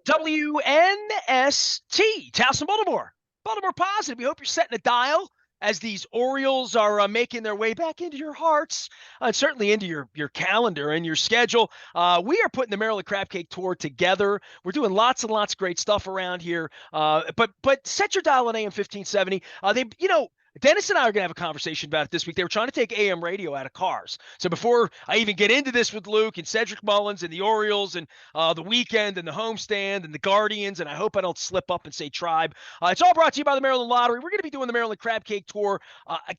WNST, Towson, Baltimore. Baltimore Positive. We hope you're setting a dial as these Orioles are making their way back into your hearts, and certainly into your calendar and your schedule. We are putting the Maryland Crab Cake Tour together. We're doing lots and lots of great stuff around here. But set your dial on AM 1570. Dennis and I are going to have a conversation about it this week. They were trying to take AM radio out of cars. So before I even get into this with Luke and Cedric Mullins and the Orioles and the Weekend and the homestand and the Guardians, and I hope I don't slip up and say Tribe. It's all brought to you by the Maryland Lottery. We're going to be doing the Maryland Crab Cake Tour.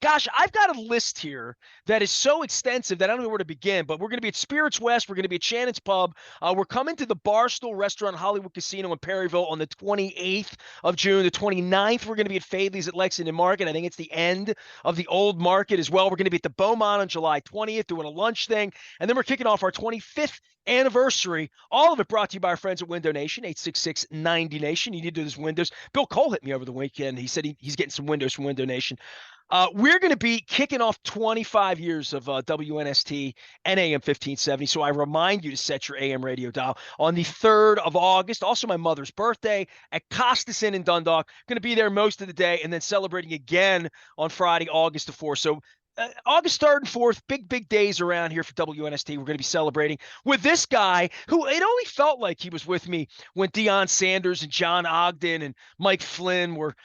Gosh, I've got a list here that is so extensive that I don't know where to begin, but we're going to be at Spirits West. We're going to be at Shannon's Pub. We're coming to the Barstool Restaurant Hollywood Casino in Perryville on the 28th of June. The 29th, we're going to be at Fadley's at Lexington Market. I think it's the end of the old market as well. We're going to be at the Beaumont on July 20th doing a lunch thing. And then we're kicking off our 25th anniversary. All of it brought to you by our friends at Window Nation, 866-90Nation. You need to do this windows. Bill Cole hit me over the weekend. He said he's getting some windows from Window Nation. We're going to be kicking off 25 years of WNST and AM 1570. So I remind you to set your AM radio dial on the 3rd of August. Also my mother's birthday at Costas Inn in Dundalk. Going to be there most of the day and then celebrating again on Friday, August the 4th. So August 3rd and 4th, big days around here for WNST. We're going to be celebrating with this guy who it only felt like he was with me when Deion Sanders and John Ogden and Mike Flynn were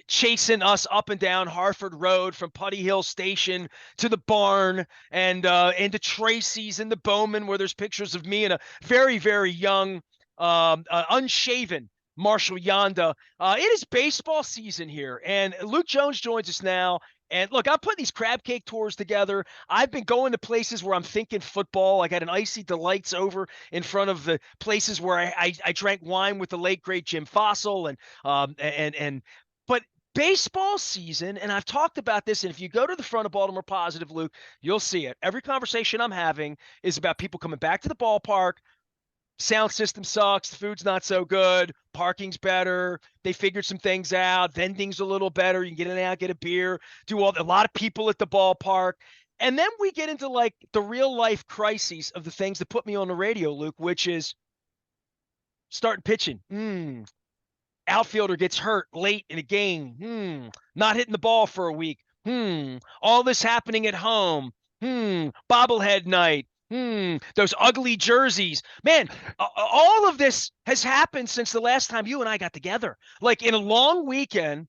chasing us up and down Harford Road from Putty Hill Station to the barn and to Tracy's and the Bowman, where there's pictures of me and a very, very young, unshaven Marshall Yonda. It is baseball season here, and Luke Jones joins us now. And look, I'm putting these crab cake tours together. I've been going to places where I'm thinking football. I got an Icy Delights over in front of the places where I drank wine with the late great Jim Fossil but baseball season, and I've talked about this, and if you go to the front of Baltimore Positive, Luke, you'll see it. Every conversation I'm having is about people coming back to the ballpark. Sound system sucks. The food's not so good. Parking's better. They figured some things out. Vending's a little better. You can get in and out, get a beer, a lot of people at the ballpark. And then we get into like the real life crises of the things that put me on the radio, Luke, which is starting pitching. Outfielder gets hurt late in a game. Not hitting the ball for a week. All this happening at home. Bobblehead night. Those ugly jerseys. Man, all of this has happened since the last time you and I got together. Like in a long weekend,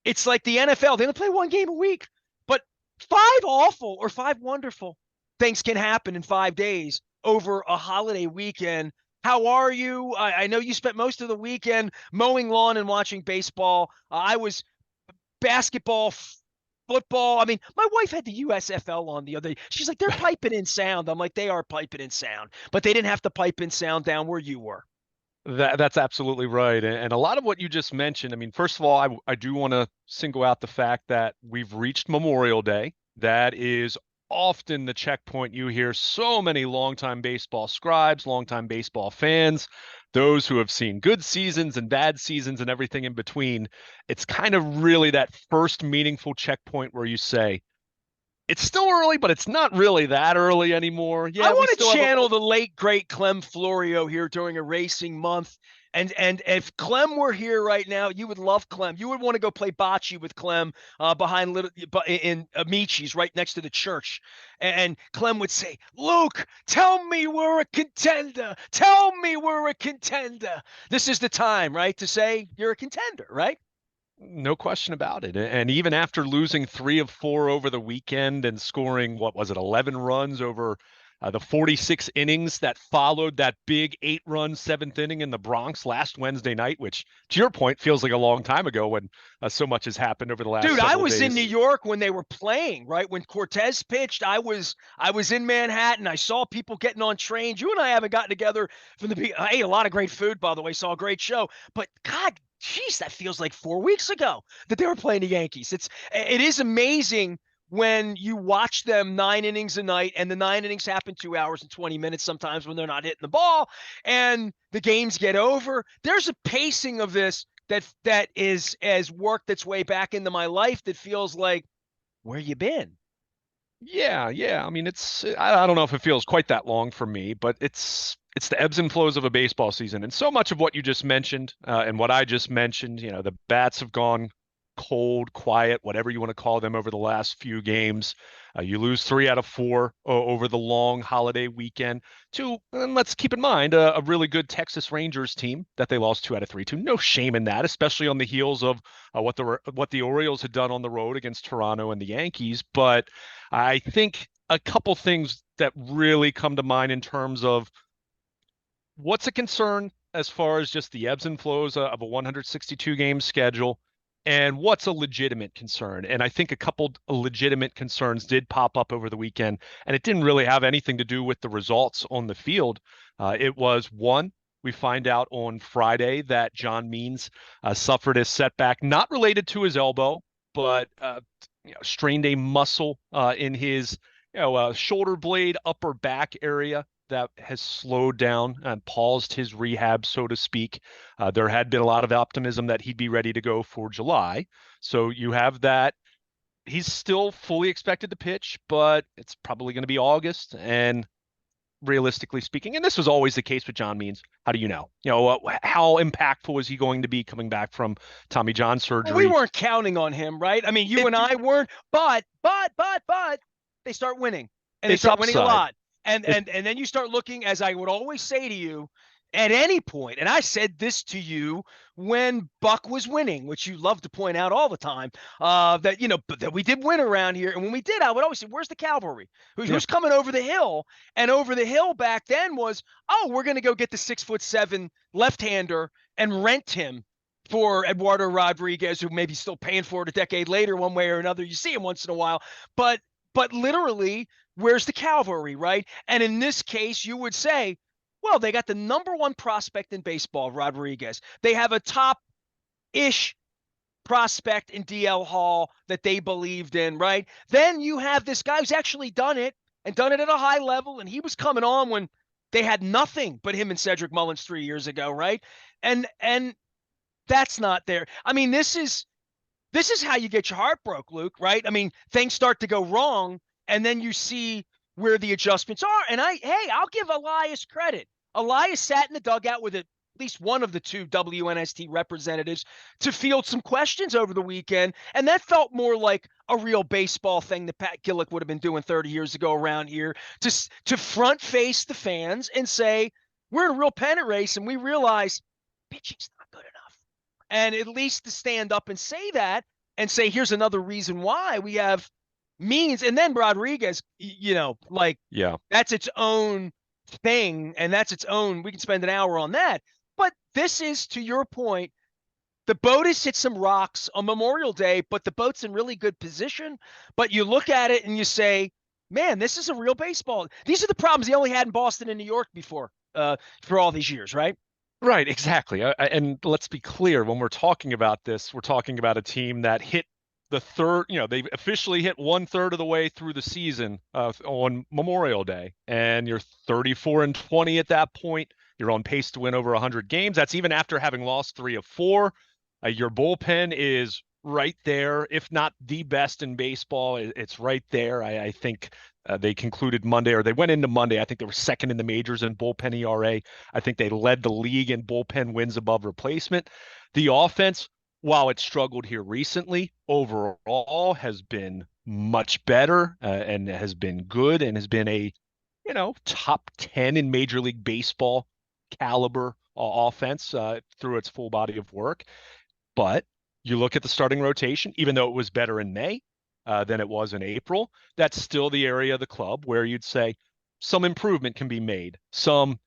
it's like the NFL. They only play one game a week. But 5 awful or 5 wonderful things can happen in 5 days over a holiday weekend. How are you? I know you spent most of the weekend mowing lawn and watching baseball. I was basketball, football. I mean, my wife had the USFL on the other day. She's like, they're piping in sound. I'm like, they are piping in sound, but they didn't have to pipe in sound down where you were. That's absolutely right. And a lot of what you just mentioned, I mean, first of all, I do want to single out the fact that we've reached Memorial Day. That is often the checkpoint. You hear so many longtime baseball scribes, longtime baseball fans, those who have seen good seasons and bad seasons and everything in between. It's kind of really that first meaningful checkpoint where you say, it's still early, but it's not really that early anymore. Yeah, I want to channel the late, great Clem Florio here during a racing month. And if Clem were here right now, you would love Clem. You would want to go play bocce with Clem in Amici's right next to the church. And Clem would say, Luke, tell me we're a contender. Tell me we're a contender. This is the time, right, to say you're a contender, right? No question about it. And even after losing 3 of 4 over the weekend and scoring, 11 runs over the 46 innings that followed that big 8-run 7th inning in the Bronx last Wednesday night, which, to your point, feels like a long time ago when so much has happened over the last Dude, I was days. in New York when they were playing, right? When Cortez pitched, I was in Manhattan. I saw people getting on trains. You and I haven't gotten together from the beginning. I ate a lot of great food, by the way. Saw a great show. But God, geez, that feels like 4 weeks ago that they were playing the Yankees. It is amazing when you watch them 9 innings a night, and the 9 innings happen 2 hours and 20 minutes sometimes when they're not hitting the ball, and the games get over. There's a pacing of this that has worked its way back into my life that feels like, where you been? Yeah. I mean, I don't know if it feels quite that long for me, but it's the ebbs and flows of a baseball season. And so much of what you just mentioned, and what I just mentioned, the bats have gone cold, quiet, whatever you want to call them over the last few games. You lose 3 out of 4 over the long holiday weekend to, and let's keep in mind, a really good Texas Rangers team that they lost 2 out of 3 to. No shame in that, especially on the heels of what the Orioles had done on the road against Toronto and the Yankees. But I think a couple things that really come to mind in terms of what's a concern as far as just the ebbs and flows of a 162 game schedule, and what's a legitimate concern. And I think a couple legitimate concerns did pop up over the weekend, and it didn't really have anything to do with the results on the field. It was one, we find out on Friday that John Means suffered a setback not related to his elbow, but strained a muscle in his shoulder blade, upper back area that has slowed down and paused his rehab, so to speak. There had been a lot of optimism that he'd be ready to go for July. So you have that. He's still fully expected to pitch, but it's probably going to be August. And realistically speaking, and this was always the case with John Means, how do you know? How impactful is he going to be coming back from Tommy John Well, we surgery? weren't counting on him, right? I mean, you It, and I weren't, but they start winning, and they it's start winning a upside. lot. And It, and and then you start looking, as I would always say to you, at any point, and I said this to you when Buck was winning, which you love to point out all the time, that that we did win around here, and when we did, I would always say, "Where's the cavalry? yeah, Who's coming over the hill?" And over the hill back then was, "Oh, we're going to go get the 6'7" left-hander and rent him for Eduardo Rodriguez, who may be still paying for it a decade later, one way or another. You see him once in a while, but literally, where's the cavalry, right? And in this case, you would say, well, they got the number one prospect in baseball, Rodriguez. They have a top-ish prospect in DL Hall that they believed in, right? Then you have this guy who's actually done it and done it at a high level, and he was coming on when they had nothing but him and Cedric Mullins 3 years ago, right? And that's not there. I mean, this is how you get your heart broke, Luke, right? I mean, things start to go wrong, and then you see where the adjustments are. And I'll give Elias credit. Elias sat in the dugout with at least one of the two WNST representatives to field some questions over the weekend, and that felt more like a real baseball thing that Pat Gillick would have been doing 30 years ago around here, to front face the fans and say, we're in a real pennant race, and we realize pitching's not good enough. And at least to stand up and say that and say, here's another reason why we have Means. And then Rodriguez, like yeah. that's its own thing. And that's its own, we can spend an hour on that. But this is, to your point, the boat has hit some rocks on Memorial Day, but the boat's in really good position. But you look at it and you say, man, this is a real baseball. These are the problems they only had in Boston and New York before, for all these years, right? Right, exactly. And let's be clear, when we're talking about this, we're talking about a team that hit the third, they officially hit 1/3 of the way through the season on Memorial Day, and you're 34-20 at that point. You're on pace to win over 100 games. That's even after having lost 3 of 4. Your bullpen is right there, if not the best in baseball. It's right there. I think they concluded Monday, or they went into Monday. I think they were second in the majors in bullpen ERA. I think they led the league in bullpen wins above replacement. The offense, while it struggled here recently, overall has been much better, and has been good, and has been a top 10 in Major League Baseball caliber offense through its full body of work. But you look at the starting rotation, even though it was better in May than it was in April, that's still the area of the club where you'd say some improvement can be made, some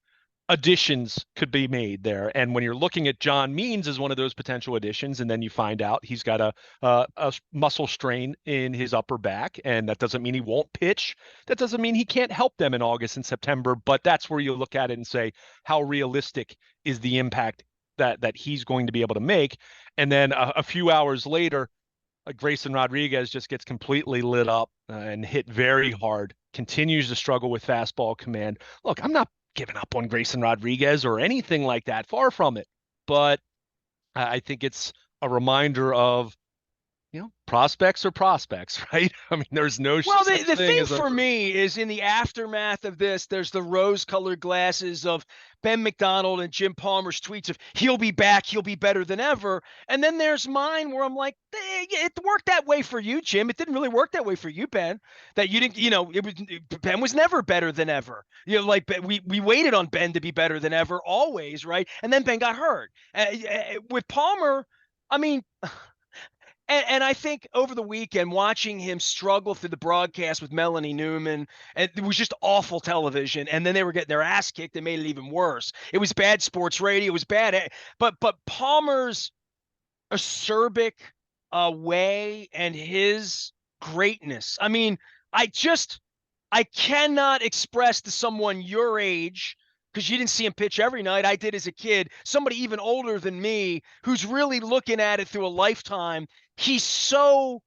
additions could be made there. And when you're looking at John Means as one of those potential additions, and then you find out he's got a muscle strain in his upper back, and that doesn't mean he won't pitch. That doesn't mean he can't help them in August and September. But that's where you look at it and say, how realistic is the impact that he's going to be able to make? And then a few hours later, Grayson Rodriguez just gets completely lit up and hit very hard, continues to struggle with fastball command. Look, I'm not giving up on Grayson Rodriguez or anything like that, far from it. But I think it's a reminder of prospects are prospects, right? I mean, there's no Well, such the thing thing as a for me is in the aftermath of this, there's the rose-colored glasses of Ben McDonald and Jim Palmer's tweets of he'll be back, he'll be better than ever. And then there's mine where I'm like, it worked that way for you, Jim. It didn't really work that way for you, Ben. That you didn't, Ben was never better than ever. Like we waited on Ben to be better than ever always, right? And then Ben got hurt. With Palmer, I mean, and I think over the weekend, watching him struggle through the broadcast with Melanie Newman, and it was just awful television. And then they were getting their ass kicked and made it even worse. It was bad sports radio. It was bad. But Palmer's acerbic way and his greatness. I mean, I cannot express to someone your age, because you didn't see him pitch every night. I did as a kid. Somebody even older than me who's really looking at it through a lifetime. He's so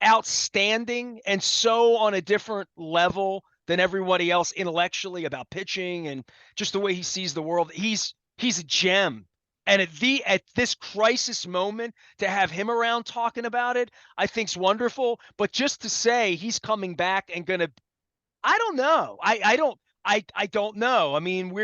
outstanding and so on a different level than everybody else intellectually about pitching and just the way he sees the world. He's a gem. And at this crisis moment, to have him around talking about it, I think's wonderful. But just to say he's coming back and gonna, I don't know. I don't know. I mean,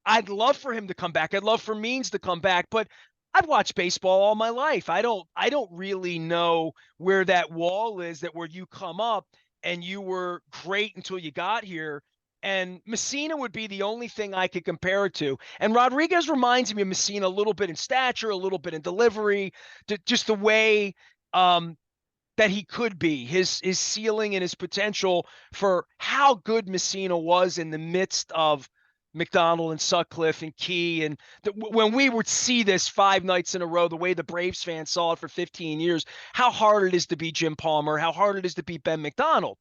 I'd love for him to come back. I'd love for Means to come back, but I've watched baseball all my life. I don't really know where that wall is that where you come up and you were great until you got here. And Messina would be the only thing I could compare it to. And Rodriguez reminds me of Messina a little bit in stature, a little bit in delivery, just the way that he could be, his ceiling and his potential for how good Messina was in the midst of McDonald and Sutcliffe and Key. And when we would see this 5 nights in a row, the way the Braves fans saw it for 15 years, how hard it is to beat Jim Palmer, how hard it is to beat Ben McDonald,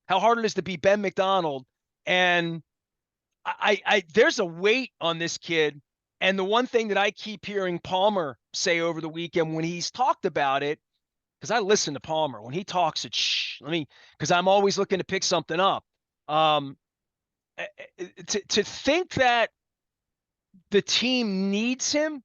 how hard it is to beat Ben McDonald. And there's a weight on this kid. And the one thing that I keep hearing Palmer say over the weekend when he's talked about it, because I listen to Palmer when he talks, it's because I'm always looking to pick something up. Um, to think that the team needs him,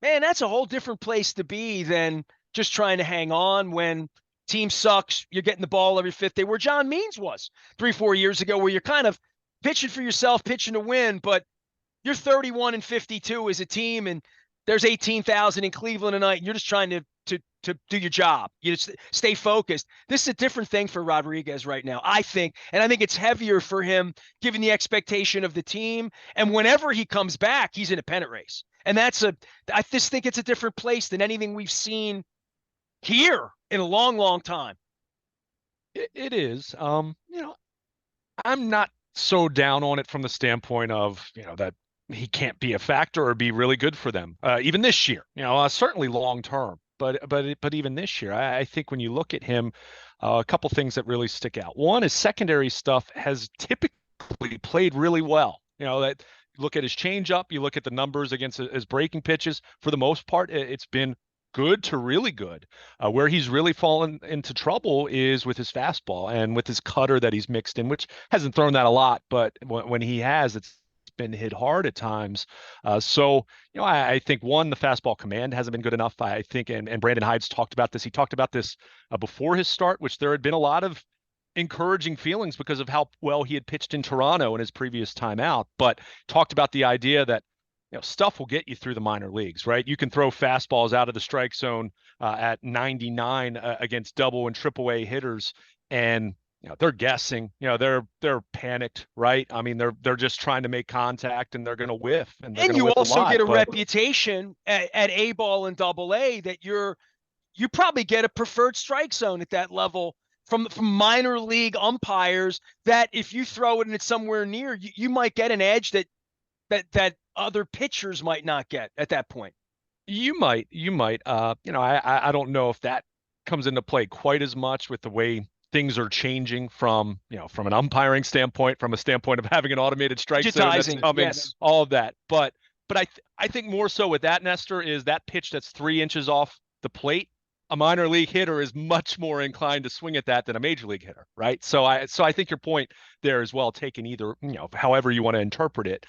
man, that's a whole different place to be than just trying to hang on when team sucks. You're getting the ball every fifth day, where John Means was 3-4 years ago, where you're kind of pitching for yourself, pitching to win, but you're 31-52 as a team, and there's 18,000 in Cleveland tonight, and you're just trying to do your job. You just stay focused. This is a different thing for Rodriguez right now, I think, and I think it's heavier for him given the expectation of the team. And whenever he comes back, he's in a pennant race, and I just think it's a different place than anything we've seen here in a long, long time. it is. I'm not so down on it from the standpoint of, that he can't be a factor or be really good for them, even this year. Certainly long term, but even this year, I think when you look at him, a couple things that really stick out. One is secondary stuff has typically played really well. That look at his changeup, you look at the numbers against his breaking pitches. For the most part, it's been good to really good. Where he's really fallen into trouble is with his fastball and with his cutter that he's mixed in, which hasn't thrown that a lot, but when he has, it's been hit hard at times. I think one, the fastball command hasn't been good enough. I think, and Brandon Hyde's talked about this. He talked about this before his start, which there had been a lot of encouraging feelings because of how well he had pitched in Toronto in his previous time out, but talked about the idea that stuff will get you through the minor leagues, right? You can throw fastballs out of the strike zone at 99 against double and triple A hitters, and they're guessing. They're panicked, right? I mean, they're just trying to make contact, and they're going to whiff, and they're And going to you whiff a also lot. get a But reputation at A ball and double A that you probably get a preferred strike zone at that level from minor league umpires, that if you throw it and it's somewhere near, you might get an edge that other pitchers might not get at that point. you might. I don't know if that comes into play quite as much with the way things are changing from an umpiring standpoint, from a standpoint of having an automated strike zone that's Digitizing, coming, yes. all of that. But I think more so with that, Nestor, is that pitch that's 3 inches off the plate. A minor league hitter is much more inclined to swing at that than a major league hitter, right? So I think your point there is well taken, either however you want to interpret it.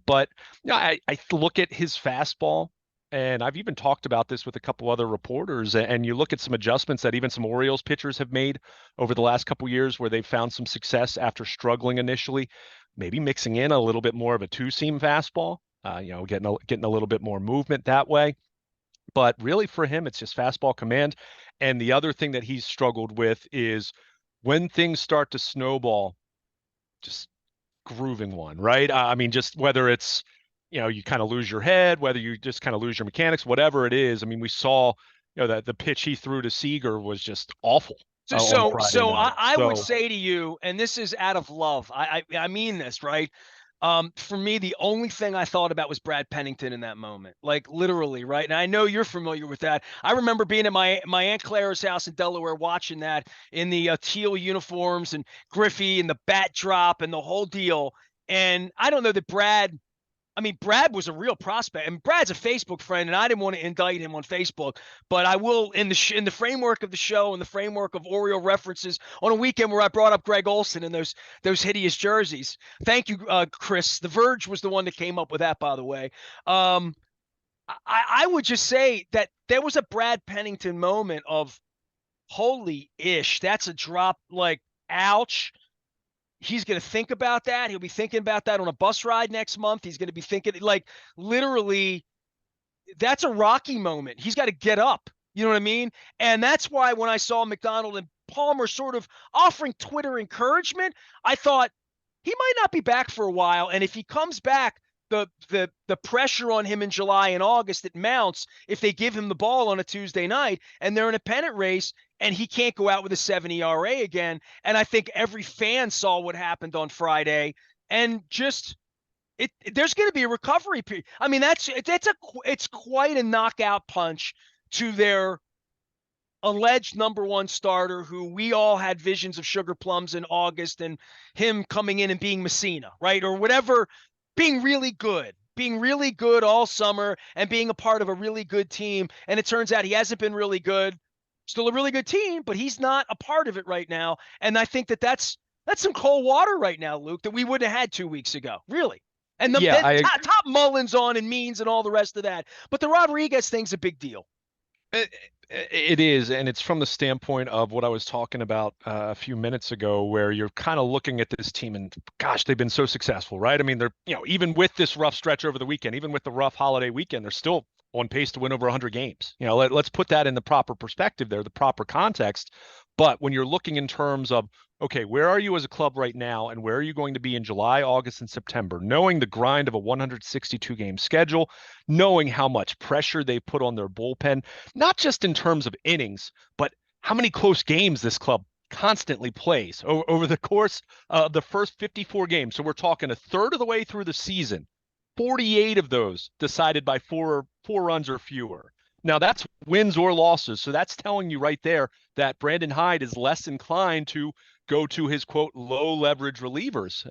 But I look at his fastball And I've even talked about this with a couple other reporters. And you look at some adjustments that even some Orioles pitchers have made over the last couple years where they've found some success after struggling initially, maybe mixing in a little bit more of a two-seam fastball, getting a little bit more movement that way. But really for him, it's just fastball command. And the other thing that he's struggled with is when things start to snowball, just grooving one, right? I mean, just whether it's, you kind of lose your head, whether you just kind of lose your mechanics, whatever it is. I mean, we saw, that the pitch he threw to Seager was just awful So, on so, Friday so night. I would So say to you, and this is out of love. I mean this, right? For me, the only thing I thought about was Brad Pennington in that moment, like literally, right? And I know you're familiar with that. I remember being at my Aunt Clara's house in Delaware, watching that in the teal uniforms and Griffey and the bat drop and the whole deal. And I don't know that Brad. I mean, Brad was a real prospect, and Brad's a Facebook friend, and I didn't want to indict him on Facebook, but I will, in the framework of the show, in the framework of Oriole references, on a weekend where I brought up Greg Olson and those hideous jerseys. Thank you, Chris. The Verge was the one that came up with that, by the way. I would just say that there was a Brad Pennington moment of holy ish, that's a drop, like ouch. He's going to think about that. He'll be thinking about that on a bus ride next month. He's going to be thinking, like, literally, that's a Rocky moment. He's got to get up. You know what I mean? And that's why when I saw McDonald and Palmer sort of offering Twitter encouragement, I thought he might not be back for a while. And if he comes back, the pressure on him in July and August, it mounts if they give him the ball on a Tuesday night and they're in a pennant race and he can't go out with a 7 ERA again. And I think every fan saw what happened on Friday, and just there's going to be a recovery period. I mean, it's quite a knockout punch to their alleged number one starter, who we all had visions of sugar plums in August and him coming in and being Messina, right? Or whatever, being really good all summer and being a part of a really good team. And it turns out he hasn't been really good, still a really good team, but he's not a part of it right now. And I think that's some cold water right now, Luke, that we wouldn't have had 2 weeks ago, really. And yeah, the top Mullins on and Means and all the rest of that. But the Rodriguez thing's a big deal. it is, and it's from the standpoint of what I was talking about a few minutes ago, where you're kind of looking at this team and gosh, they've been so successful, right? I mean, they're, even with this rough stretch over the weekend, even with the rough holiday weekend, they're still on pace to win over 100 games. Let's put that in the proper perspective there, the proper context. But when you're looking in terms of, okay, where are you as a club right now, and where are you going to be in July, August, and September, knowing the grind of a 162 game schedule, knowing how much pressure they put on their bullpen, not just in terms of innings, but how many close games this club constantly plays over the course of the first 54 games. So we're talking a third of the way through the season, 48 of those decided by four runs or fewer. Now that's wins or losses. So that's telling you right there that Brandon Hyde is less inclined to go to his quote low leverage relievers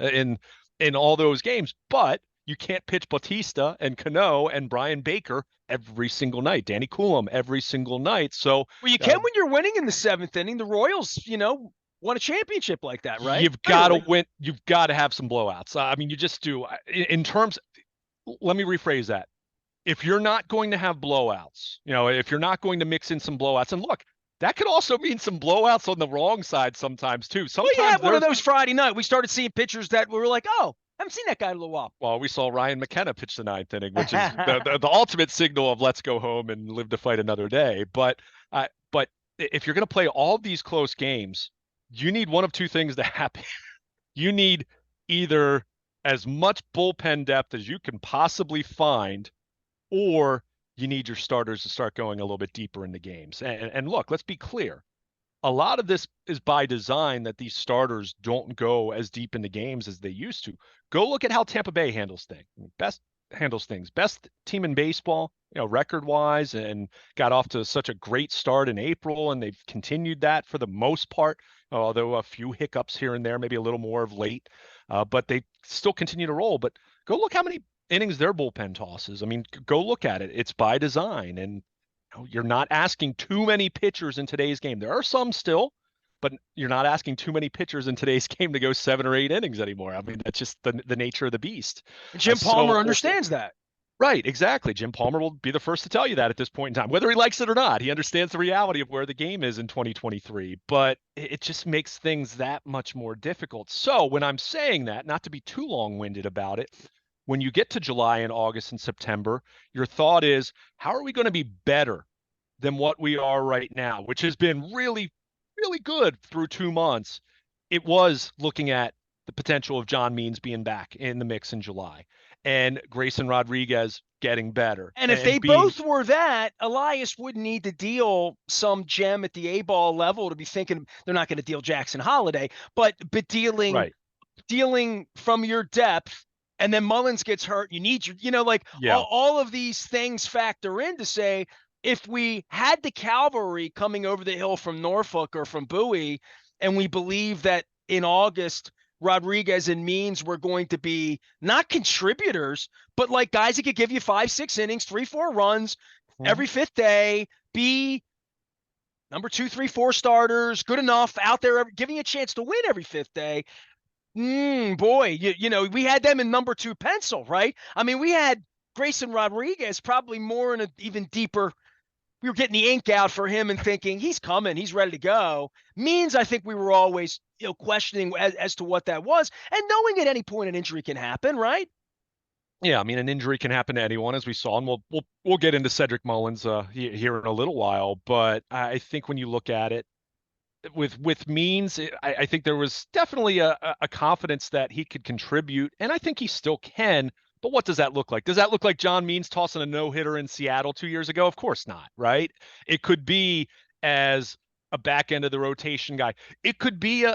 in all those games. But you can't pitch Bautista and Cano and Brian Baker every single night, Danny Coulomb every single night. So well, you can when you're winning in the seventh inning. The Royals, won a championship like that, right? You've got to win. You've got to have some blowouts. I mean, you just do. In terms, let me rephrase that. If you're not going to have blowouts, if you're not going to mix in some blowouts, and look, that could also mean some blowouts on the wrong side sometimes too. Sometimes we had one of those Friday night. We started seeing pitchers that we were like, oh, I haven't seen that guy in a little while. Well, we saw Ryan McKenna pitch the ninth inning, which is the ultimate signal of let's go home and live to fight another day. But if you're going to play all of these close games, you need one of two things to happen. You need either as much bullpen depth as you can possibly find, or you need your starters to start going a little bit deeper into games. And look, let's be clear. A lot of this is by design, that these starters don't go as deep into games as they used to. Go look at how Tampa Bay handles things. Best team in baseball, record-wise, and got off to such a great start in April, and they've continued that for the most part, although a few hiccups here and there, maybe a little more of late, but they still continue to roll. But go look how many innings their bullpen tosses. I mean, go look at it. It's by design, and you're not asking too many pitchers in today's game. There are some still, but you're not asking too many pitchers in today's game to go 7 or 8 innings anymore. I mean, that's just the nature of the beast. Jim Palmer understands that. Right, exactly. Jim Palmer will be the first to tell you that at this point in time, whether he likes it or not. He understands the reality of where the game is in 2023, but it just makes things that much more difficult. So when I'm saying that, not to be too long-winded about it, when you get to July and August and September, your thought is, how are we going to be better than what we are right now, which has been really, really good through 2 months? It was looking at the potential of John Means being back in the mix in July and Grayson Rodriguez getting better And if and they being both were that, Elias wouldn't need to deal some gem at the A ball level to be thinking they're not going to deal Jackson Holiday, but dealing right. dealing from your depth, and then Mullins gets hurt. You need your, like Yeah. all of these things factor in to say, if we had the cavalry coming over the hill from Norfolk or from Bowie, and we believe that in August, Rodriguez and Means were going to be not contributors, but like guys that could give you 5, 6 innings, 3, 4 runs Mhm. every fifth day, be number 2, 3, 4 starters, good enough out there, giving you a chance to win every fifth day. Boy, we had them in number 2 pencil, right? I mean, we had Grayson Rodriguez probably more in an even deeper. We were getting the ink out for him and thinking he's coming, he's ready to go. Means I think we were always, questioning as to what that was, and knowing at any point an injury can happen, right? Yeah, I mean, an injury can happen to anyone, as we saw, and we'll get into Cedric Mullins here in a little while. But I think when you look at it with Means, I think there was definitely a confidence that he could contribute, and I think he still can. But what does that look like? Does that look like John Means tossing a no-hitter in Seattle 2 years ago? Of course not, right? It could be as a back end of the rotation guy. It could be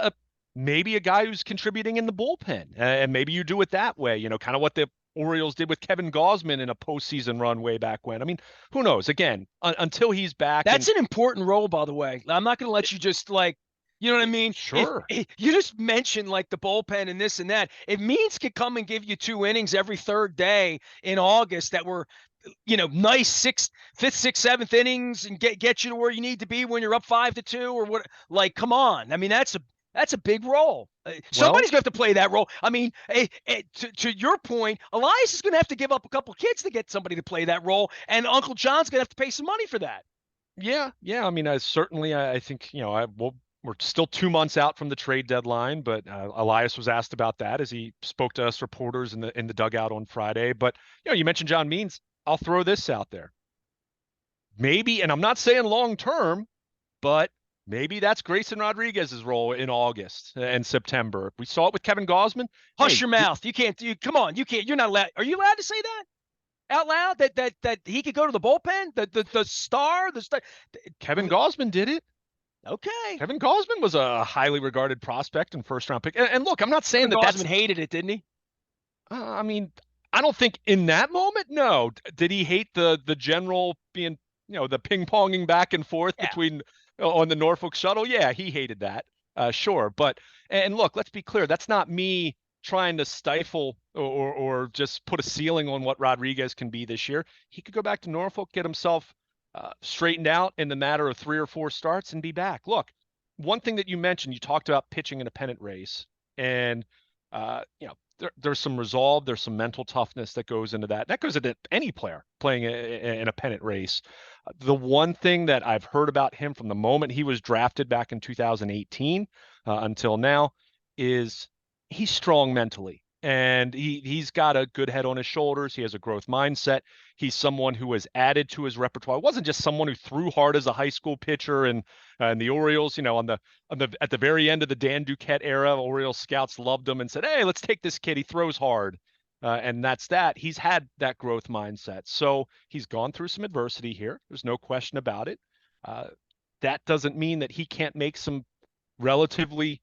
maybe a guy who's contributing in the bullpen, and maybe you do it that way. Kind of what the Orioles did with Kevin Gausman in a postseason run way back when. I mean, who knows? Again, until he's back, That's and an important role, by the way. I'm not going to let you just like, you know what I mean? sure. If you just mentioned like the bullpen and this and that, if Means could come and give you 2 innings every third day in August that were, nice fifth, sixth, seventh innings and get you to where you need to be when you're up 5-2 or what? Like, come on. I mean, that's a big role. Well, Somebody's going to have to play that role. I mean, to your point, Elias is going to have to give up a couple kids to get somebody to play that role, and Uncle John's going to have to pay some money for that. yeah, yeah. I mean, certainly, I think we're still 2 months out from the trade deadline, but Elias was asked about that as he spoke to us reporters in the dugout on Friday. But you mentioned John Means. I'll throw this out there. Maybe, and I'm not saying long term, but maybe that's Grayson Rodriguez's role in August and September. We saw it with Kevin Gausman. Hush Hey, your mouth. You can't. Come on. You can't. You're not allowed. Are you allowed to say that out loud? That he could go to the bullpen. The star. The star. Kevin Gausman did it. Okay. Kevin Gausman was a highly regarded prospect and first round pick. And look, I'm not saying Kevin that Gausman that's hated it, didn't he? I mean, I don't think in that moment, no. Did he hate the general being, the ping ponging back and forth Yeah. between on the Norfolk shuttle? Yeah, he hated that. Sure, but and look, let's be clear. That's not me trying to stifle or just put a ceiling on what Rodriguez can be this year. He could go back to Norfolk, get himself straightened out in the matter of 3 or 4 starts, and be back. Look, one thing that you mentioned, you talked about pitching in a pennant race, and there's some resolve, there's some mental toughness that goes into that. That goes into any player playing in a pennant race. The one thing that I've heard about him from the moment he was drafted back in 2018 until now is he's strong mentally. And he's got a good head on his shoulders. He has a growth mindset. He's someone who has added to his repertoire. It wasn't just someone who threw hard as a high school pitcher and the Orioles, at the very end of the Dan Duquette era, Orioles scouts loved him and said, "Hey, let's take this kid. He throws hard." And that's that. He's had that growth mindset. So he's gone through some adversity here. There's no question about it. Uh, that doesn't mean that he can't make some relatively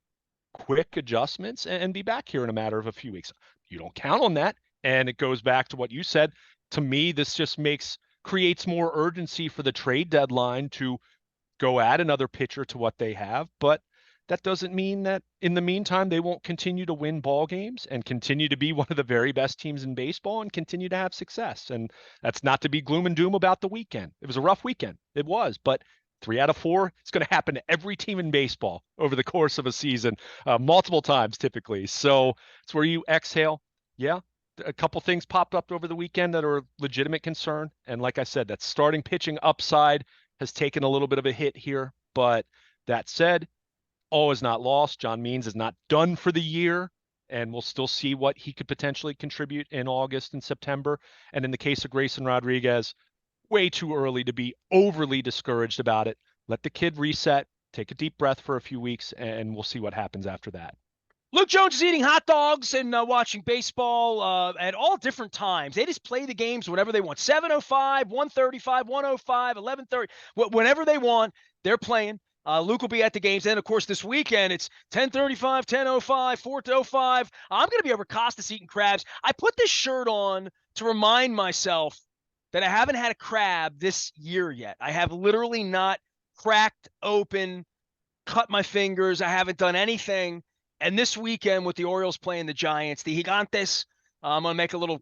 quick adjustments and be back here in a matter of a few weeks. You don't count on that. And it goes back to what you said. To me, this just creates more urgency for the trade deadline to go add another pitcher to what they have. But that doesn't mean that in the meantime, they won't continue to win ball games and continue to be one of the very best teams in baseball and continue to have success. And that's not to be gloom and doom about the weekend. It was a rough weekend. It was, but 3 out of 4, it's going to happen to every team in baseball over the course of a season, multiple times typically. So it's where you exhale. Yeah, a couple things popped up over the weekend that are legitimate concern. And like I said, that starting pitching upside has taken a little bit of a hit here. But that said, all is not lost. John Means is not done for the year, and we'll still see what he could potentially contribute in August and September. And in the case of Grayson Rodriguez, way too early to be overly discouraged about it. Let the kid reset, take a deep breath for a few weeks, and we'll see what happens after that. Luke Jones is eating hot dogs and watching baseball at all different times. They just play the games whenever they want. 7:05, 1:35, 1:05, 11:30, whenever they want, they're playing. Luke will be at the games. And, of course, this weekend, it's 10:35, 10:05, 4:05. I'm going to be over Costas eating crabs. I put this shirt on to remind myself that I haven't had a crab this year yet. I have literally not cracked open, cut my fingers. I haven't done anything. And this weekend with the Orioles playing the Giants, the Gigantes, I'm going to make a little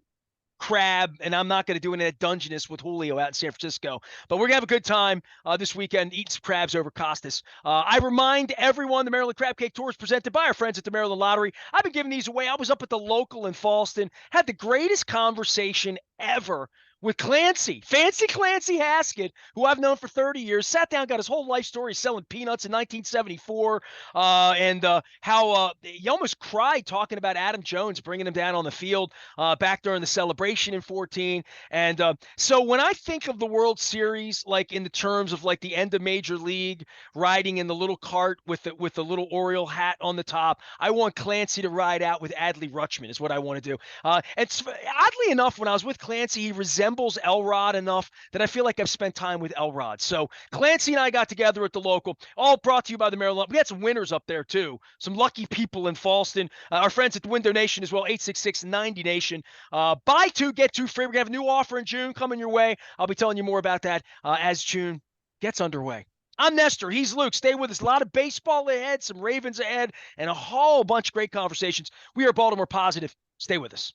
crab, and I'm not going to do any of that Dungeness with Julio out in San Francisco. But we're going to have a good time this weekend, eating some crabs over Costas. I remind everyone the Maryland Crab Cake Tour is presented by our friends at the Maryland Lottery. I've been giving these away. I was up at the local in Falston, had the greatest conversation ever with Clancy, Fancy Clancy Haskett, who I've known for 30 years, sat down, got his whole life story selling peanuts in 1974, and how he almost cried talking about Adam Jones bringing him down on the field back during the celebration in 14. And so when I think of the World Series, like in the terms of like the end of Major League, riding in the little cart with the little Oriole hat on the top, I want Clancy to ride out with Adley Rutschman is what I want to do. And oddly enough, when I was with Clancy, he resembles Elrod enough that I feel like I've spent time with Elrod. So Clancy and I got together at the local, all brought to you by the Maryland. We had some winners up there too, some lucky people in Falston. Our friends at the Window Nation as well, 866-90 Nation. Buy two, get two free. We're going to have a new offer in June coming your way. I'll be telling you more about that as June gets underway. I'm Nestor. He's Luke. Stay with us. A lot of baseball ahead, some Ravens ahead, and a whole bunch of great conversations. We are Baltimore Positive. Stay with us.